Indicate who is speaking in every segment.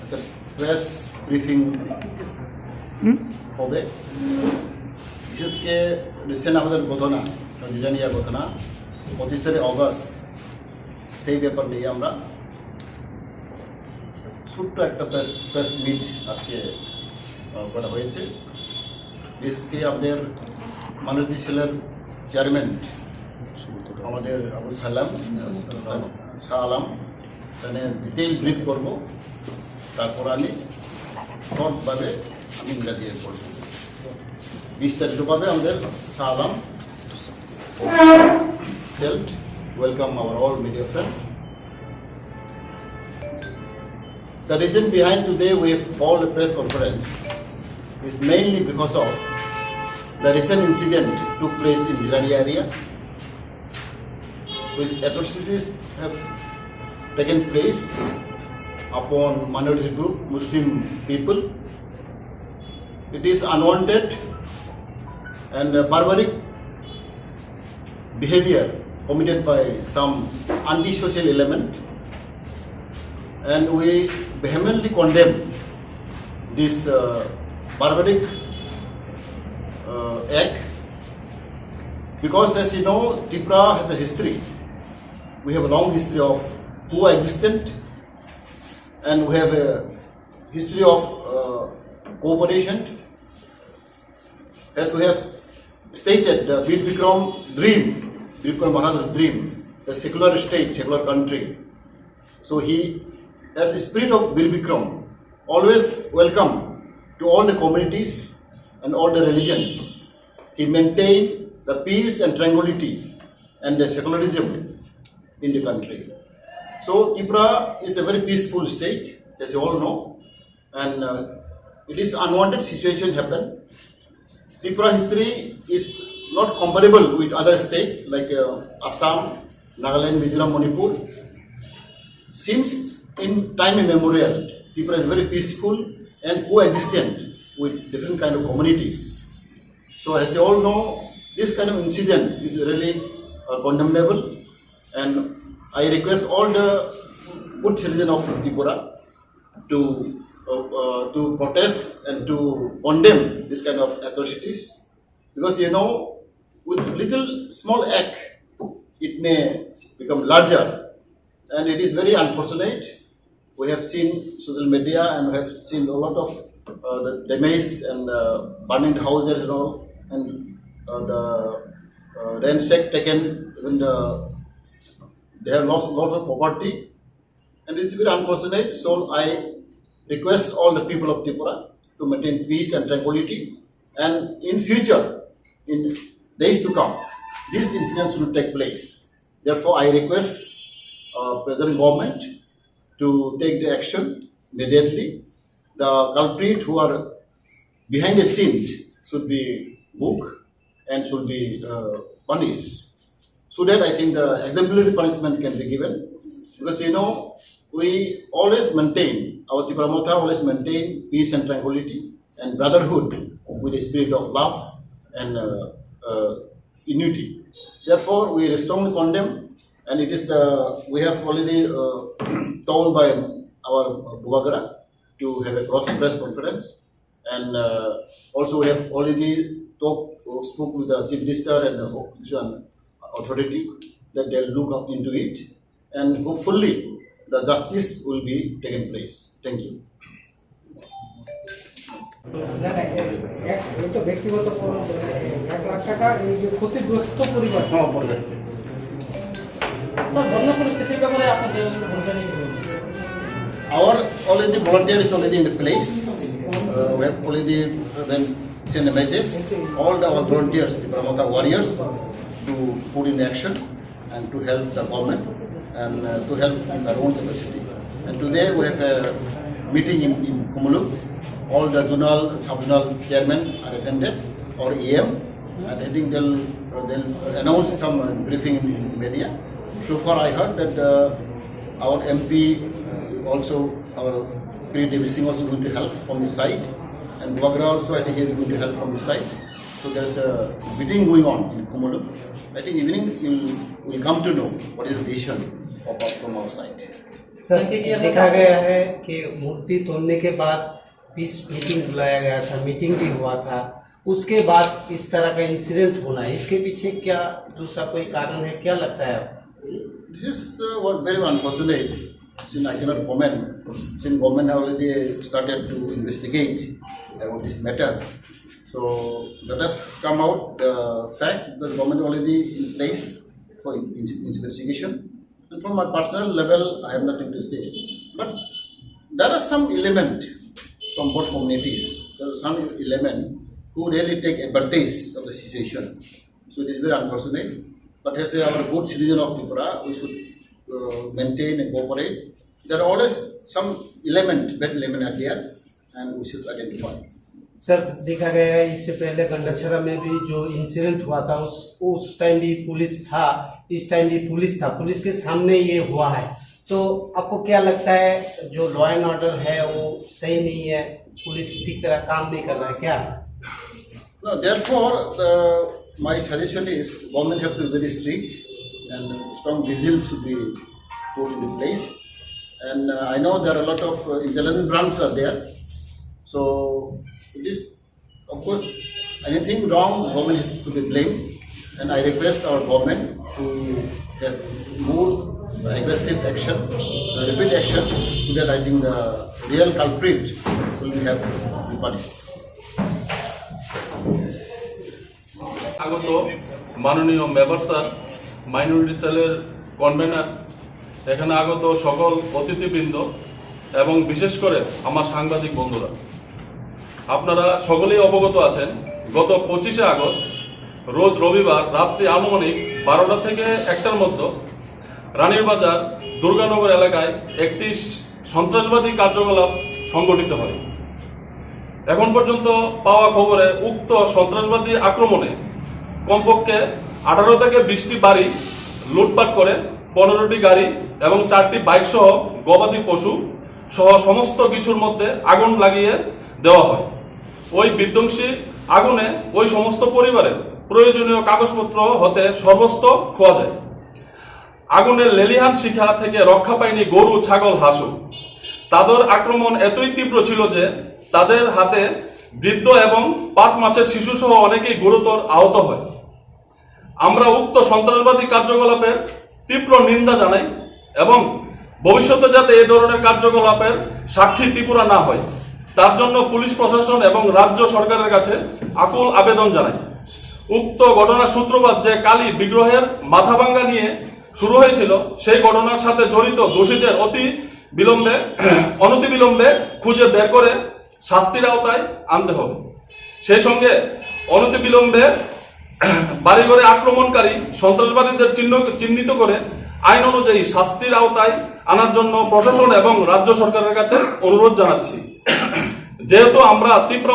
Speaker 1: একটা press briefing হবে। বিশেষ করে রিসেন্ট আমাদের ঘটনা, জিরানিয়া ঘটনা 25 অগস্ট, সেই ব্যাপার নিয়ে আমরা ছোট্ট একটা প্রেস মিট আজকে করা হয়েছে। বিশেষ করে আমাদের মাইনরিটি সেলের চেয়ারম্যান আমাদের আবু সালাম শাহ আলম এখানে ডিটেইল ব্রিফ করব, তারপর আমি শর্টভাবে আমি ইংরাজি করব। বিস্তারিতভাবে আমাদের Shah Alam felt welcome our all media friends. The reason behind today we have called a press conference is mainly because of the recent incident took place in Jirani area, which atrocities have taken place upon minority group Muslim people. It is unwanted and barbaric behavior committed by some anti-social element, and we vehemently condemn this barbaric act, because as you know, Tripura has a history. We have a long history of coexistence, and we have a history of cooperation. As we have stated, the Bir Bikram dream, Bir Bikram Maharaj's dream, a secular state, secular country. So he, as a spirit of Bir Bikram, always welcome to all the communities and all the religions. He maintained the peace and tranquility and the secularism in the country. So Tripura is a very peaceful state, as you all know, and it is unwanted situation happen. Tripura history is not comparable with other states like Assam, Nagaland, Mizoram, Manipur. Since in time immemorial, Tripura is very peaceful and coexistent with different kind of communities. So as you all know, this kind of incident is really condemnable, and I request all the good citizens of Tripura to protest and to condemn this kind of atrocities, because you know, with little small act it may become larger, and it is very unfortunate. We have seen social media and we have seen a lot of the damage and burning houses and all, and the ransack taken, even they have lost a lot of property, and it's very unfortunate. So I request all the people of Tripura to maintain peace and tranquility, and in future, in days to come, these incidents will take place. Therefore, I request present government to take the action immediately. The culprit who are behind the scene should be booked and should be punished. So that I think the exemplary punishment can be given, because you know, we always maintain, our Tripura Motha always maintain peace and tranquility and brotherhood with the spirit of love and unity. Therefore, we strongly condemn, and it is we have already told by our Buvagara to have a press conference, and also we have already spoke with the Chief Minister and the authority that they'll look up into it, and hopefully the justice will be taken place. Thank you.
Speaker 2: ব্যক্তিগত 1 লাখ টাকা এই যে ক্ষতিগ্রস্ত পরিবার বন্য পরিস্থিতির ব্যাপারে আপনাদের বলবেন?
Speaker 1: Our already volunteer is already in the place. We have already sent the messages. All our volunteers, the Pramota warriors, to put in action and to help the government and to help in their own capacity. And today we have a meeting in Kumulu. All the zonal, sub-zonal chairmen are attended, or EM, and I think they'll announce some briefing in media. So far I heard that our MP also, our P.D. Singh also going to help from the side, and Bhagra also I think he is going to help from the side. So there is a meeting going on in Kumulu. I think evening you will come to know what is the decision from our side.
Speaker 3: Sir देखा गया है कि मूर्ति तोड़ने के बाद piece meeting बुलाया गया था, मीटिंग भी हुआ था, उसके बाद इस तरह का इंसिडेंट होना है, इसके पीछे क्या दूसरा कोई कारण है, क्या लगता है आपको?
Speaker 1: This was very unfortunate, since I cannot comment, since government have already started to investigate about this matter. So let us come out the fact that government already in place for investigation. And from my personal level, I have nothing to say. But there are some element from both communities. There are some element who really take advantage of the situation. So it is very unfortunate. But as our good citizen of Tripura, we should maintain and cooperate. There are always some element, bad element are there, and we should identify.
Speaker 3: Sir देखा गया है इससे पहले गंडाछड़ा में भी जो incident हुआ था उस टाइम भी पुलिस था, इस टाइम भी पुलिस था, पुलिस के सामने ये हुआ है, तो आपको क्या लगता है जो लॉ एंड ऑर्डर है वो सही नहीं है, पुलिस ठीक तरह काम नहीं कर रहा है क्या?
Speaker 1: No, therefore, my suggestion is government have to be very strict and strong vigilance should be put into place. And I know there are a lot of intelligence branches are there. So it is, of course, anything wrong, government is to be blamed. And I request our government to have more aggressive action, repeat action, so that I think the real culprit will have be punished.
Speaker 4: আগত মাননীয় member sir, minority সেলের convener, এখানে আগত সকল অতিথিবৃন্দ এবং বিশেষ করে আমার সাংবাদিক বন্ধুরা, আপনারা সকলেই অবগত আছেন গত 25শে আগস্ট রোজ রবিবার রাত্রি আনুমানিক 12টা থেকে 1টার মধ্যে রানীর বাজার দুর্গানগর এলাকায় একটি সন্ত্রাসবাদী কার্যকলাপ সংঘটিত হয়। এখন পর্যন্ত পাওয়া খবরে উক্ত সন্ত্রাসবাদী আক্রমণে কমপক্ষে 18 থেকে 20টি বাড়ি লুটপাট করে 15টি গাড়ি এবং 4টি বাইক সহ গবাদি পশু সহ সমস্ত কিছুর মধ্যে আগুন লাগিয়ে দেওয়া হয়। ওই বিধ্বংসী আগুনে ওই সমস্ত পরিবারের প্রয়োজনীয় কাগজপত্র হতে সর্বস্ব খোয়া যায়। আগুনের লেলিহান শিখা থেকে রক্ষা পায়নি গরু, ছাগল, হাঁসও। তাদের আক্রমণ এতই তীব্র ছিল যে তাদের হাতে বৃদ্ধ এবং 5 মাসের শিশু সহ অনেকেই গুরুতর আহত হয়। আমরা উক্ত সন্ত্রাসবাদী কার্যকলাপের তীব্র নিন্দা জানাই এবং ভবিষ্যতে যাতে এই ধরনের কার্যকলাপের সাক্ষী ত্রিপুরা না হয় তার জন্য পুলিশ প্রশাসন এবং রাজ্য সরকারের কাছে আকুল আবেদন জানাই। উক্ত ঘটনার সূত্রপাত যে কালী বিগ্রহের মাথা ভাঙ্গা নিয়ে শুরু হয়েছিল, সেই ঘটনার সাথে জড়িত দোষীদের অনতিবিলম্বে খুঁজে বের করে শাস্তির আওতায় আনতে হবে। সেই সঙ্গে অনতিবিলম্বে বাড়িঘরে আক্রমণকারী সন্ত্রাসবাদীদের চিহ্নিত করে আইন অনুযায়ী শাস্তির আওতায় আনার জন্য প্রশাসন এবং রাজ্য সরকারের কাছে অনুরোধ জানাচ্ছি। যেহেতু আমরা তীব্র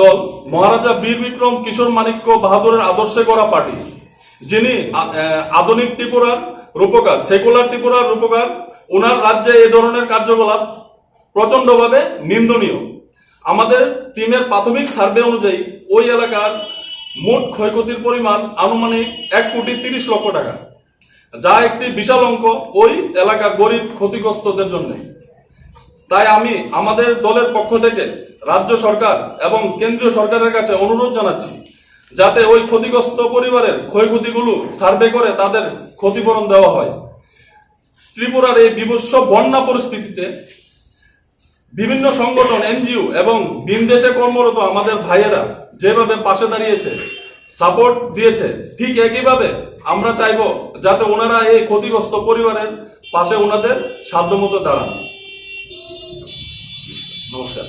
Speaker 4: দল মহারাজা বীর বিক্রম কিশোর মাণিক্য বাহাদুরের আদর্শে গড়া পার্টি, যিনি আধুনিক ত্রিপুরার রূপকার, সেকুলার ত্রিপুরার রূপকার, ওনার রাজ্যে এই ধরনের কার্যকলাপ প্রচন্ডভাবে নিন্দনীয়। আমাদের টিমের প্রাথমিক সার্ভে অনুযায়ী ওই এলাকার মোট ক্ষয়ক্ষতির পরিমাণ আনুমানিক 1,30 লক্ষ টাকা, যা একটি বিশাল অঙ্ক ওই এলাকার গরিব ক্ষতিগ্রস্তদের জন্য। তাই আমি আমাদের দলের পক্ষ থেকে রাজ্য সরকার এবং কেন্দ্রীয় সরকারের কাছে অনুরোধ জানাচ্ছি যাতে ওই ক্ষতিগ্রস্ত পরিবারের ক্ষয়ক্ষতিগুলো সার্ভে করে তাদের ক্ষতিপূরণ দেওয়া হয়। ত্রিপুরার এই বিভৎস বন্যা পরিস্থিতিতে বিভিন্ন সংগঠন, এনজিও এবং ভিনদেশে কর্মরত আমাদের ভাইয়েরা যেভাবে পাশে দাঁড়িয়েছে, সাপোর্ট দিয়েছে, ঠিক একইভাবে আমরা চাইব যাতে ওনারা এই ক্ষতিগ্রস্ত পরিবারের পাশে ওনাদের সাধ্যমতো দাঁড়ান। নমস্কার।